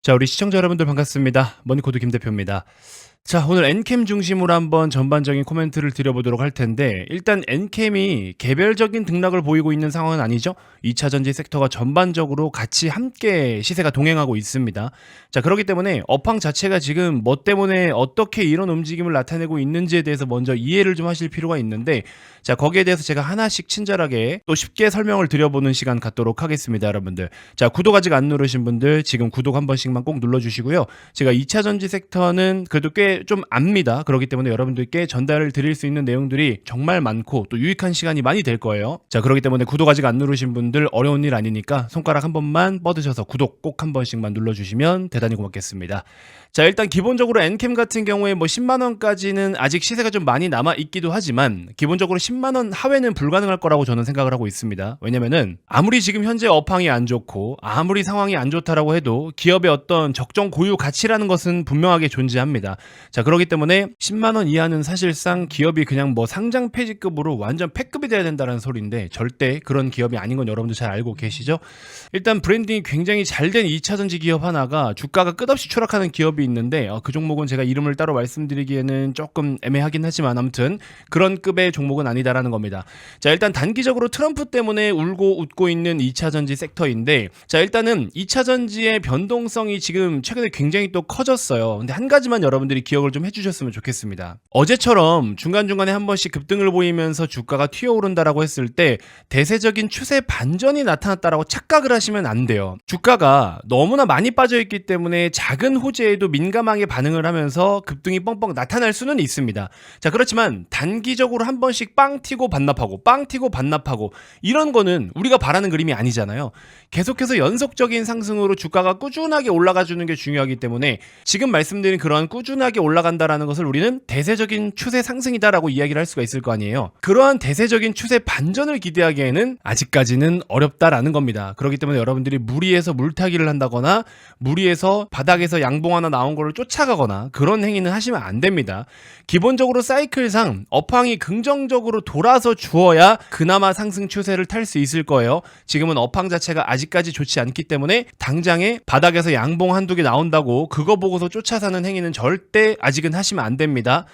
자, 우리 시청자 여러분들 반갑습니다. 머니코드 김 대표입니다. 자, 오늘 엔캠 중심으로 한번 전반적인 코멘트를 드려보도록 할 텐데, 일단 엔캠이 개별적인 등락을 보이고 있는 상황은 아니죠. 2차 전지 섹터가 전반적으로 같이 함께 시세가 동행하고 있습니다. 자, 그렇기 때문에 업황 자체가 지금 뭐 때문에 어떻게 이런 움직임을 나타내고 있는지에 대해서 먼저 이해를 좀 하실 필요가 있는데, 자, 거기에 대해서 제가 하나씩 친절하게 또 쉽게 설명을 드려보는 시간 갖도록 하겠습니다, 여러분들. 자, 구독 아직 안 누르신 분들 지금 구독 한 번씩만 꼭 눌러주시고요. 제가 2차 전지 섹터는 그래도 꽤 좀 압니다. 그렇기 때문에 여러분들께 전달을 드릴 수 있는 내용들이 정말 많고 또 유익한 시간이 많이 될 거예요. 자, 그렇기 때문에 구독 아직 안 누르신 분들 어려운 일 아니니까 손가락 한 번만 뻗으셔서 구독 꼭 한 번씩만 눌러주시면 대단히 고맙겠습니다. 자, 일단 기본적으로 엔캠 같은 경우에 뭐 10만원까지는 아직 시세가 좀 많이 남아있기도 하지만 기본적으로 10만원 하회는 불가능할 거라고 저는 생각을 하고 있습니다. 왜냐면은 아무리 지금 현재 업황이 안 좋고 아무리 상황이 안 좋다라고 해도 기업의 어떤 적정 고유 가치라는 것은 분명하게 존재합니다. 자, 그렇기 때문에 10만원 이하는 사실상 기업이 그냥 뭐 상장 폐지급으로 완전 폐급이 돼야 된다는 소리인데 절대 그런 기업이 아닌 건 여러분들 잘 알고 계시죠? 일단 브랜딩이 굉장히 잘 된 2차전지 기업 하나가 주가가 끝없이 추락하는 기업이 있는데 그 종목은 제가 이름을 따로 말씀드리기에는 조금 애매하긴 하지만 아무튼 그런 급의 종목은 아니다라는 겁니다. 자, 일단 단기적으로 트럼프 때문에 울고 웃고 있는 2차전지 섹터인데, 자, 일단은 2차전지의 변동성이 지금 최근에 굉장히 또 커졌어요. 근데 한 가지만 여러분들이 기억을 좀 해주셨으면 좋겠습니다. 어제처럼 중간중간에 한 번씩 급등을 보이면서 주가가 튀어오른다라고 했을 때 대세적인 추세 반전이 나타났다라고 착각을 하시면 안 돼요. 주가가 너무나 많이 빠져있기 때문에 작은 호재에도 민감하게 반응을 하면서 급등이 뻥뻥 나타날 수는 있습니다. 자, 그렇지만 단기적으로 한 번씩 빵 튀고 반납하고 빵 튀고 반납하고 이런 거는 우리가 바라는 그림이 아니잖아요. 계속해서 연속적인 상승으로 주가가 꾸준하게 올라가주는 게 중요하기 때문에 지금 말씀드린 그러한 꾸준하게 올라간다라는 것을 우리는 대세적인 추세 상승이다라고 이야기를 할 수가 있을 거 아니에요. 그러한 대세적인 추세 반전을 기대하기에는 아직까지는 어렵다라는 겁니다. 그렇기 때문에 여러분들이 무리해서 물타기를 한다거나 무리해서 바닥에서 양봉 하나 나온 거를 쫓아가거나 그런 행위는 하시면 안 됩니다. 기본적으로 사이클상 업황이 긍정적으로 돌아서 주어야 그나마 상승 추세를 탈 수 있을 거예요. 지금은 업황 자체가 아직까지 좋지 않기 때문에 당장에 바닥에서 양봉 한두 개 나온다고 그거 보고서 쫓아 사는 행위는 절대 아직은 하시면 안 됩니다.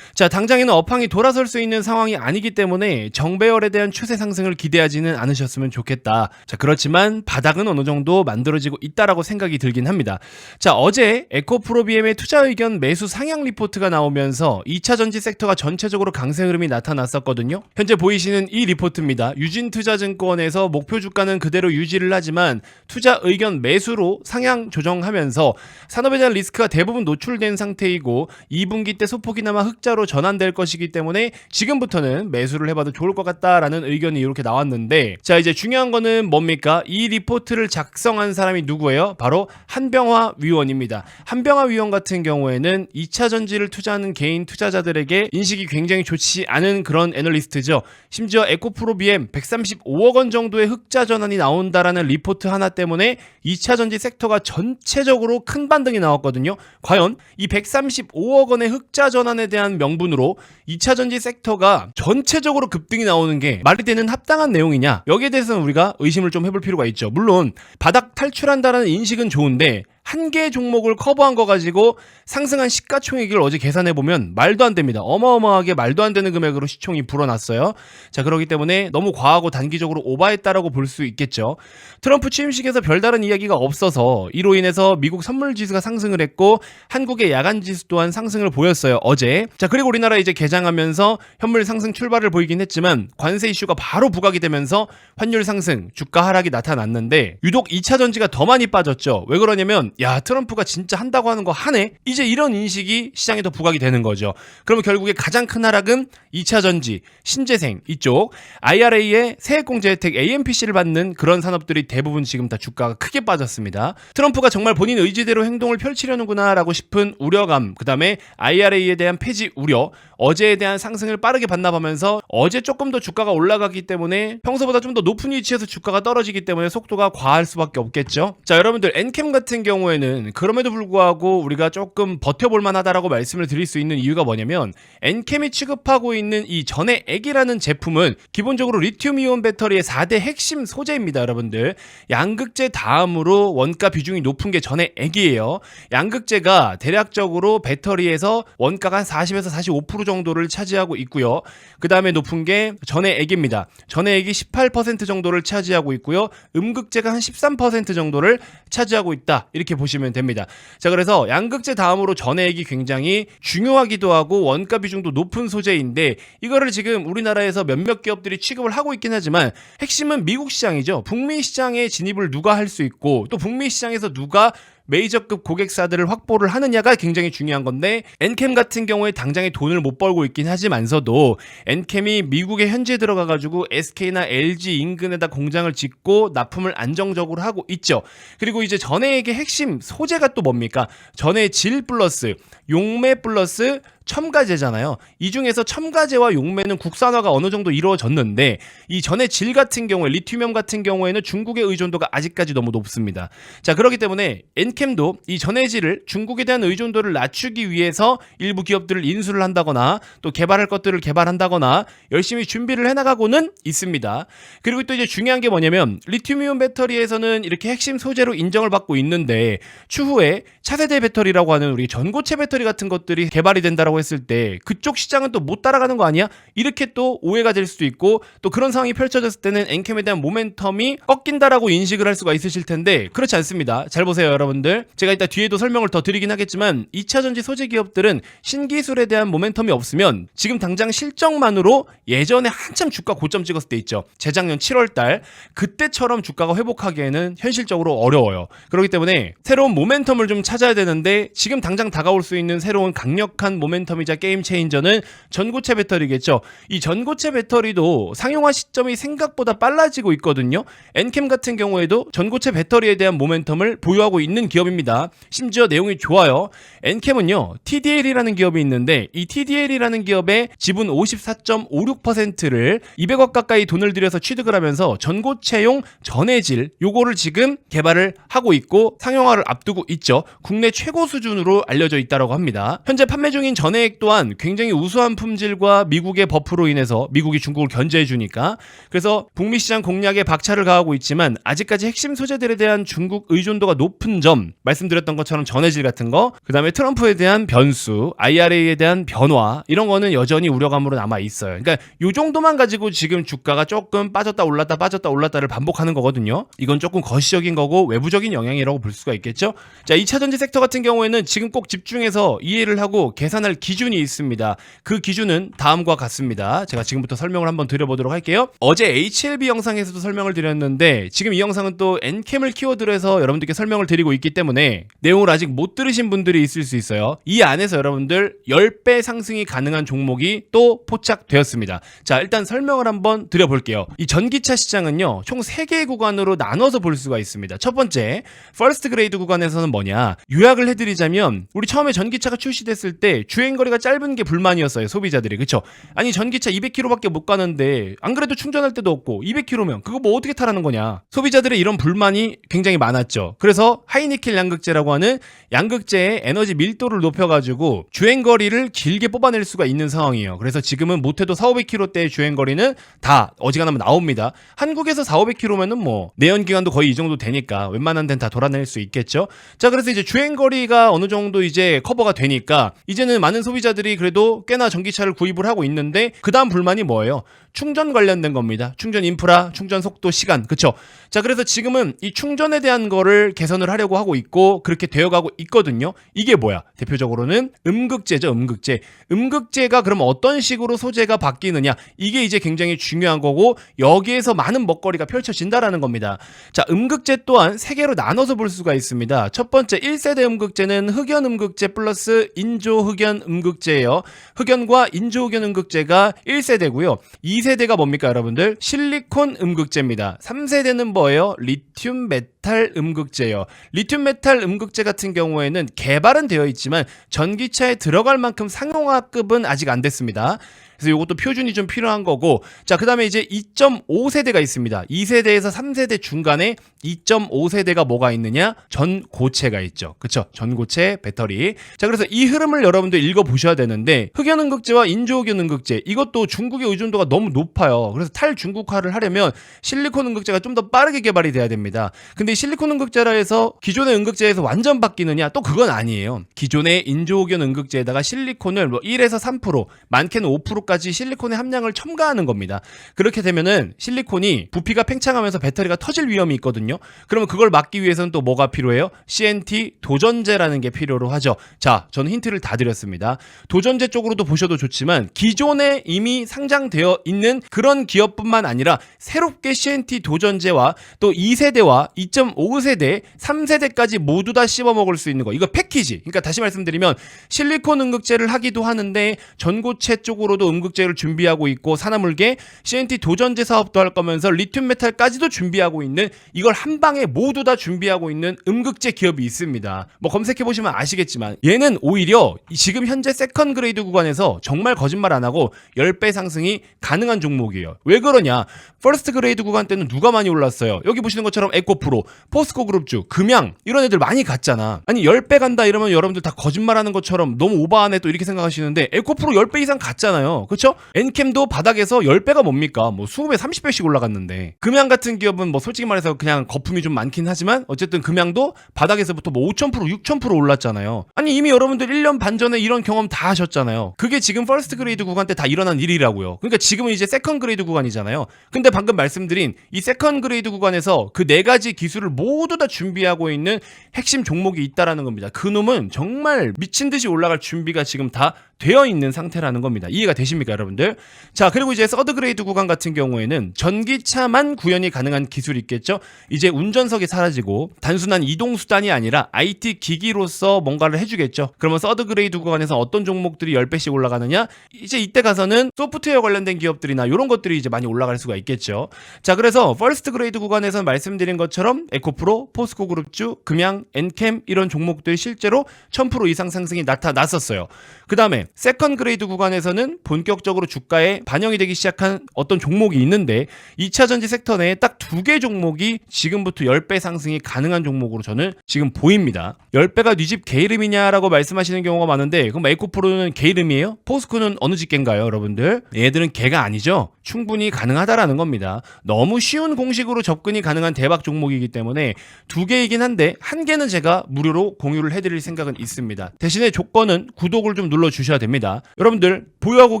자, 당장에는 업황이 돌아설 수 있는 상황이 아니기 때문에 정배열에 대한 추세 상승을 기대하지는 않으셨으면 좋겠다. 자, 그렇지만 바닥은 어느 정도 만들어지고 있다라고 생각이 들긴 합니다. 자, 어제 에코프로비엠의 투자 의견 매수 상향 리포트가 나오면서 2차 전지 섹터가 전체적으로 강세 흐름이 나타났었거든요. 현재 보이시는 이 리포트입니다. 유진투자증권에서 목표 주가는 그대로 유지를 하지만 투자 의견 매수로 상향 조정하면서 산업에 대한 리스크가 대부분 노출된 상태이고 2분기 때 소폭이나마 흑자로 전환될 것이기 때문에 지금부터는 매수를 해봐도 좋을 것 같다라는 의견이 이렇게 나왔는데, 자, 이제 중요한 거는 뭡니까? 이 리포트를 작성한 사람이 누구예요? 바로 한병화 위원입니다. 한병화 위원 같은 경우에는 2차 전지를 투자하는 개인 투자자들에게 인식이 굉장히 좋지 않은 그런 애널리스트죠. 심지어 에코프로비엠 135억 원 정도의 흑자 전환이 나온다라는 리포트 하나 때문에 2차 전지 섹터가 전체적으로 큰 반등이 나왔거든요. 과연 이 135억 원의 흑자 전환에 대한 명분으로 2차 전지 섹터가 전체적으로 급등이 나오는 게 말이 되는 합당한 내용이냐? 여기에 대해서는 우리가 의심을 좀 해볼 필요가 있죠. 물론 바닥 탈출한다는 인식은 좋은데 한 개의 종목을 커버한 거 가지고 상승한 시가총액을 어제 계산해보면 말도 안 됩니다. 어마어마하게 말도 안 되는 금액으로 시총이 불어났어요. 자, 그렇기 때문에 너무 과하고 단기적으로 오바했다라고 볼 수 있겠죠. 트럼프 취임식에서 별다른 이야기가 없어서 이로 인해서 미국 선물지수가 상승을 했고 한국의 야간지수 또한 상승을 보였어요, 어제. 자, 그리고 우리나라 이제 개장하면서 현물 상승 출발을 보이긴 했지만 관세 이슈가 바로 부각이 되면서 환율 상승, 주가 하락이 나타났는데 유독 2차 전지가 더 많이 빠졌죠. 왜 그러냐면 야, 트럼프가 진짜 한다고 하는 거 하네? 이제 이런 인식이 시장에 더 부각이 되는 거죠. 그러면 결국에 가장 큰 하락은 2차 전지, 신재생 이쪽 IRA의 세액공제 혜택 AMPC를 받는 그런 산업들이 대부분 지금 다 주가가 크게 빠졌습니다. 트럼프가 정말 본인 의지대로 행동을 펼치려는구나 라고 싶은 우려감, 그 다음에 IRA에 대한 폐지 우려, 어제에 대한 상승을 빠르게 반납하면서 어제 조금 더 주가가 올라가기 때문에 평소보다 좀 더 높은 위치에서 주가가 떨어지기 때문에 속도가 과할 수밖에 없겠죠. 자, 여러분들 엔캠 같은 경우 경우에는 그럼에도 불구하고 우리가 조금 버텨볼 만하다라고 말씀을 드릴 수 있는 이유가 뭐냐면 엔캠이 취급하고 있는 이 전해액이라는 제품은 기본적으로 리튬이온 배터리의 4대 핵심 소재입니다. 여러분들, 양극재 다음으로 원가 비중이 높은 게 전해액이에요. 양극재가 대략적으로 배터리에서 원가가 한 40에서 45% 정도를 차지하고 있고요. 그 다음에 높은 게 전해액입니다. 전해액이 18% 정도를 차지하고 있고요. 음극재가 한 13% 정도를 차지하고 있다, 이렇게 보시면 됩니다. 자, 그래서 양극재 다음으로 전해액이 굉장히 중요하기도 하고 원가 비중도 높은 소재인데, 이거를 지금 우리나라에서 몇몇 기업들이 취급을 하고 있긴 하지만 핵심은 미국 시장이죠. 북미 시장에 진입을 누가 할 수 있고, 또 북미 시장에서 누가 메이저급 고객사들을 확보를 하느냐가 굉장히 중요한 건데, 엔캠 같은 경우에 당장에 돈을 못 벌고 있긴 하지만서도 엔캠이 미국에 현지에 들어가가지고 SK나 LG 인근에다 공장을 짓고 납품을 안정적으로 하고 있죠. 그리고 이제 전해액의 핵심 소재가 또 뭡니까? 전해 질 플러스 용매 플러스 첨가제잖아요. 이 중에서 첨가제와 용매는 국산화가 어느 정도 이루어졌는데, 이 전해 질 같은 경우에, 리튬이온 같은 경우에는 중국의 의존도가 아직까지 너무 높습니다. 자, 그렇기 때문에 엔캠도 이 전해질을 중국에 대한 의존도를 낮추기 위해서 일부 기업들을 인수를 한다거나 또 개발할 것들을 개발한다거나 열심히 준비를 해나가고는 있습니다. 그리고 또 이제 중요한 게 뭐냐면, 리튬이온 배터리에서는 이렇게 핵심 소재로 인정을 받고 있는데, 추후에 차세대 배터리라고 하는 우리 전고체 배터리 같은 것들이 개발이 된다라고 했을 때 그쪽 시장은 또 못 따라가는 거 아니야? 이렇게 또 오해가 될 수도 있고, 또 그런 상황이 펼쳐졌을 때는 엔캠에 대한 모멘텀이 꺾인다라고 인식을 할 수가 있으실 텐데, 그렇지 않습니다. 잘 보세요, 여러분들. 제가 이따 뒤에도 설명을 더 드리긴 하겠지만 2차전지 소재 기업들은 신기술에 대한 모멘텀이 없으면 지금 당장 실적만으로 예전에 한참 주가 고점 찍었을 때 있죠. 재작년 7월달 그때처럼 주가가 회복하기에는 현실적으로 어려워요. 그렇기 때문에 새로운 모멘텀을 좀 찾아야 되는데, 지금 당장 다가올 수 있는 새로운 강력한 모멘텀이자 게임 체인저는 전고체 배터리겠죠. 이 전고체 배터리도 상용화 시점이 생각보다 빨라지고 있거든요. 엔캠 같은 경우에도 전고체 배터리에 대한 모멘텀을 보유하고 있는 기업입니다. 심지어 내용이 좋아요. 엔캠은요, TDL이라는 기업이 있는데, 이 TDL이라는 기업의 지분 54.56%를 200억 가까이 돈을 들여서 취득을 하면서 전고체용 전해질 요거를 지금 개발을 하고 있고 상용화를 앞두고 있죠. 국내 최고 수준으로 알려져 있다고 합니다. 현재 판매 중인 전해액 또한 굉장히 우수한 품질과 미국의 버프로 인해서 미국이 중국을 견제해 주니까, 그래서 북미 시장 공략에 박차를 가하고 있지만 아직까지 핵심 소재들에 대한 중국 의존도가 높은 점, 말씀드렸던 것처럼 전해질 같은 거, 그 다음에 트럼프에 대한 변수, IRA에 대한 변화, 이런 거는 여전히 우려감으로 남아 있어요. 그러니까 요 정도만 가지고 지금 주가가 조금 빠졌다 올랐다 빠졌다 올랐다를 반복하는 거거든요. 이건 조금 거시적인 거고 외부적인 영향이라고 볼 수가 있겠죠. 자, 2차전지 섹터 같은 경우에는 지금 꼭 집중해서 이해를 하고 계산할 기준이 있습니다. 그 기준은 다음과 같습니다. 제가 지금부터 설명을 한번 드려보도록 할게요. 어제 HLB 영상에서도 설명을 드렸는데, 지금 이 영상은 또 엔캠을 키워드로 해서 여러분들께 설명을 드리고 있기 때문에 내용을 아직 못 들으신 분들이 있을 수 있어요. 이 안에서 여러분들 10배 상승이 가능한 종목이 또 포착되었습니다. 자, 일단 설명을 한번 드려볼게요. 이 전기차 시장은요, 총 3개의 구간으로 나눠서 볼 수가 있습니다. 첫 번째, 퍼스트 그레이드 구간에서는 뭐냐, 요약을 해드리자면, 우리 처음에 전기차가 출시됐을 때 주행거리가 짧은 게 불만이었어요, 소비자들이. 그쵸? 아니, 전기차 200km밖에 못 가는데 안 그래도 충전할 데도 없고 200km면 그거 뭐 어떻게 타라는 거냐, 소비자들의 이런 불만이 굉장히 많았죠. 그래서 하이니켈 양극재라고 하는 양극재의 에너지 밀도를 높여가지고 주행거리를 길게 뽑아낼 수가 있는 상황이에요. 그래서 지금은 못해도 4,500km대의 주행거리는 다 어지간하면 나옵니다. 한국에서 4,500km면은 뭐 내연기관도 거의 이 정도 되니까 웬만한 데는 다 돌아낼 수 있겠죠. 자, 그래서 이제 주행거리가 어느 정도 이제 커버가 되니까 이제는 많은 소비자들이 그래도 꽤나 전기차를 구입을 하고 있는데, 그 다음 불만이 뭐예요? 충전 관련된 겁니다. 충전 인프라, 충전 속도, 시간. 그쵸? 자, 그래서 지금은 이 충전에 대한 거를 개선을 하려고 하고 있고 그렇게 되어가고 있거든요. 이게 뭐야? 대표적으로는 음극재죠. 음극재. 음극재가 그럼 어떤 식으로 소재가 바뀌느냐, 이게 이제 굉장히 중요한 거고, 여기에서 많은 먹거리가 펼쳐진다라는 겁니다. 자, 음극재 또한 3개로 나눠서 볼 수가 있습니다. 첫 번째 1세대 음극재는 흑연 음극재 플러스 인조 흑연 음극재예요. 흑연과 인조 흑연 음극재가 1세대고요. 2세대가 뭡니까, 여러분들? 실리콘 음극재입니다. 3세대는 뭐예요? 리튬 메탈 음극재예요. 리튬 메탈 음극재 같은 경우에는 개발은 되어 있지만 전기차에 들어갈 만큼 상용화급은 아직 안 됐습니다. 그래서 이것도 표준이 좀 필요한 거고, 자, 그 다음에 이제 2.5세대가 있습니다. 2세대에서 3세대 중간에 2.5세대가 뭐가 있느냐? 전고체가 있죠. 그쵸? 전고체 배터리. 자, 그래서 이 흐름을 여러분들 읽어보셔야 되는데, 흑연음극제와 인조흑연음극제, 이것도 중국의 의존도가 너무 높아요. 그래서 탈중국화를 하려면 실리콘 음극제가 좀 더 빠르게 개발이 돼야 됩니다. 근데 이 실리콘 음극제라 해서 기존의 음극제에서 완전 바뀌느냐? 또 그건 아니에요. 기존의 인조흑연 음극제에다가 실리콘을 뭐 1에서 3%, 많게는 5%까지 실리콘의 함량을 첨가하는 겁니다. 그렇게 되면은 실리콘이 부피가 팽창하면서 배터리가 터질 위험이 있거든요. 그러면 그걸 막기 위해서는 또 뭐가 필요해요? CNT 도전제라는 게 필요로 하죠. 자, 저는 힌트를 다 드렸습니다. 도전제 쪽으로도 보셔도 좋지만 기존에 이미 상장되어 있는 그런 기업뿐만 아니라 새롭게 CNT 도전제와 또 2세대와 2.5세대, 3세대까지 모두 다 씹어 먹을 수 있는 거. 이거 패키지. 그러니까 다시 말씀드리면 실리콘 음극제를 하기도 하는데 전고체 쪽으로도 음극제를 준비하고 있고 산화물계 CNT 도전제 사업도 할 거면서 리튬 메탈까지도 준비하고 있는, 이걸 한 방에 모두 다 준비하고 있는 음극제 기업이 있습니다. 뭐 검색해 보시면 아시겠지만 얘는 오히려 지금 현재 세컨 그레이드 구간에서 정말 거짓말 안 하고 10배 상승이 가능한 종목이에요. 왜 그러냐? 퍼스트 그레이드 구간 때는 누가 많이 올랐어요? 여기 보시는 것처럼 에코프로, 포스코 그룹주, 금양 이런 애들 많이 갔잖아. 아니 10배 간다 이러면 여러분들 다 거짓말하는 것처럼 너무 오버하네 또 이렇게 생각하시는데 에코프로 10배 이상 갔잖아요. 그쵸? 엔캠도 바닥에서 10배가 뭡니까? 뭐 20배, 30배씩 올라갔는데, 금양 같은 기업은 뭐 솔직히 말해서 그냥 거품이 좀 많긴 하지만 어쨌든 금양도 바닥에서부터 뭐 5,000%, 6,000% 올랐잖아요. 아니 이미 여러분들 1년 반 전에 이런 경험 다 하셨잖아요. 그게 지금 퍼스트 그레이드 구간 때 다 일어난 일이라고요. 그러니까 지금은 이제 세컨 그레이드 구간이잖아요. 근데 방금 말씀드린 이 세컨 그레이드 구간에서 그 4가지 기술을 모두 다 준비하고 있는 핵심 종목이 있다라는 겁니다. 그 놈은 정말 미친 듯이 올라갈 준비가 지금 다 되어 있는 상태라는 겁니다. 이해가 되십니까, 여러분들? 자, 그리고 이제 서드 그레이드 구간 같은 경우에는 전기차만 구현이 가능한 기술이 있겠죠. 이제 운전석이 사라지고 단순한 이동 수단이 아니라 IT 기기로서 뭔가를 해주겠죠. 그러면 서드 그레이드 구간에서 어떤 종목들이 10배씩 올라가느냐? 이제 이때 가서는 소프트웨어 관련된 기업들이나 이런 것들이 이제 많이 올라갈 수가 있겠죠. 자, 그래서 퍼스트 그레이드 구간에서 말씀드린 것처럼 에코프로, 포스코 그룹주, 금양, 엔캠 이런 종목들 실제로 1000% 이상 상승이 나타났었어요. 그 다음에 세컨 그레이드 구간에서는 본격적으로 주가에 반영이 되기 시작한 어떤 종목이 있는데 2차전지 섹터 내에 딱 2개 종목이 지금부터 10배 상승이 가능한 종목으로 저는 지금 보입니다. 10배가 네 집 개 이름이냐라고 말씀하시는 경우가 많은데, 그럼 에코프로는 개 이름이에요? 포스코는 어느 집 개인가요, 여러분들? 얘들은 개가 아니죠? 충분히 가능하다라는 겁니다. 너무 쉬운 공식으로 접근이 가능한 대박 종목이기 때문에 2개이긴 한데 1개는 제가 무료로 공유를 해드릴 생각은 있습니다. 대신에 조건은 구독을 좀 눌러주셔야 됩니다. 여러분들 보유하고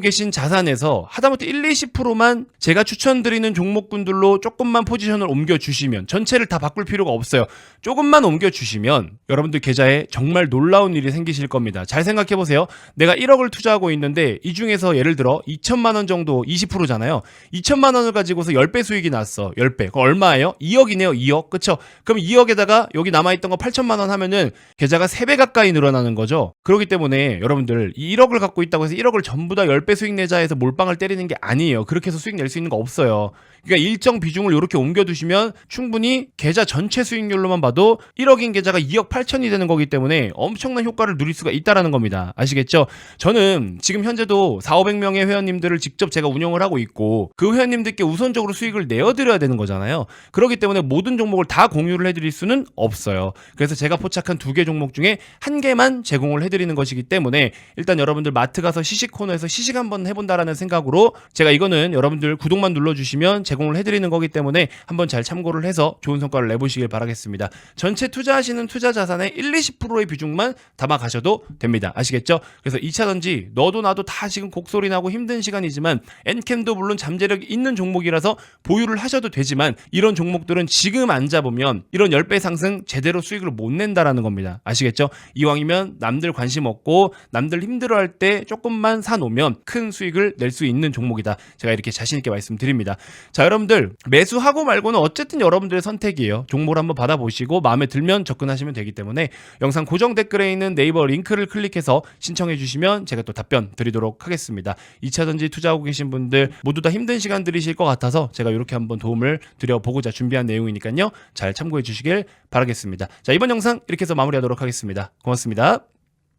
계신 자산에서 하다못해 1, 20%만 제가 추천드리는 종목군들로 조금만 포지션을 옮겨주시면, 전체를 다 바꿀 필요가 없어요. 조금만 옮겨주시면 여러분들 계좌에 정말 놀라운 일이 생기실 겁니다. 잘 생각해보세요. 내가 1억을 투자하고 있는데 이 중에서 예를 들어 2천만 원 정도 20%잖아요. 2천만 원을 가지고서 10배 수익이 났어. 10배. 그거 얼마예요? 2억이네요. 2억. 그쵸? 그럼 2억에다가 여기 남아있던 거 8천만 원 하면은 계좌가 3배 가까이 늘어나는 거죠. 그렇기 때문에 여러분들 이 1억을 갖고 있다고 해서 1억을 전부 다 10배 수익 내자 해서 몰빵을 때리는 게 아니에요. 그렇게 해서 수익 낼 수 있는 거 없어요. 그러니까 일정 비중을 이렇게 옮겨두시면 충분히 계좌 전체 수익률로만 봐도 1억인 계좌가 2억 8천이 되는 거기 때문에 엄청난 효과를 누릴 수가 있다라는 겁니다. 아시겠죠? 저는 지금 현재도 4,500명의 회원님들을 직접 제가 운영을 하고 있고 그 회원님들께 우선적으로 수익을 내어드려야 되는 거잖아요. 그렇기 때문에 모든 종목을 다 공유를 해드릴 수는 없어요. 그래서 제가 포착한 2개 종목 중에 1개만 제공을 해드리는 것이기 때문에 일단 여러분들 마트 가서 시식 코너에서 시식 한번 해본다라는 생각으로 제가 이거는 여러분들 구독만 눌러주시면 제공을 해드리는 거기 때문에 한번 잘 참고를 해서 좋은 성과를 내보시길 바라겠습니다. 전체 투자하시는 투자 자산의 1, 20%의 비중만 담아 가셔도 됩니다. 아시겠죠? 그래서 2차전지 너도 나도 다 지금 곡소리 나고 힘든 시간이지만 엔캠도 물론 잠재력이 있는 종목이라서 보유를 하셔도 되지만 이런 종목들은 지금 안 잡으면 이런 10배 상승 제대로 수익을 못 낸다라는 겁니다. 아시겠죠? 이왕이면 남들 관심 없고 남들 힘들어할 때 조금만 사놓으면 큰 수익을 낼 수 있는 종목이다. 제가 이렇게 자신 있게 말씀드립니다. 자, 여러분들 매수하고 말고는 어쨌든 여러분들의 선택이에요. 종목을 한번 받아보시고 마음에 들면 접근하시면 되기 때문에 영상 고정 댓글에 있는 네이버 링크를 클릭해서 신청해 주시면 제가 또 답변 드리도록 하겠습니다. 2차전지 투자하고 계신 분들 모두 다 힘든 시간들이실 것 같아서 제가 이렇게 한번 도움을 드려보고자 준비한 내용이니까요. 잘 참고해 주시길 바라겠습니다. 자, 이번 영상 이렇게 해서 마무리하도록 하겠습니다. 고맙습니다.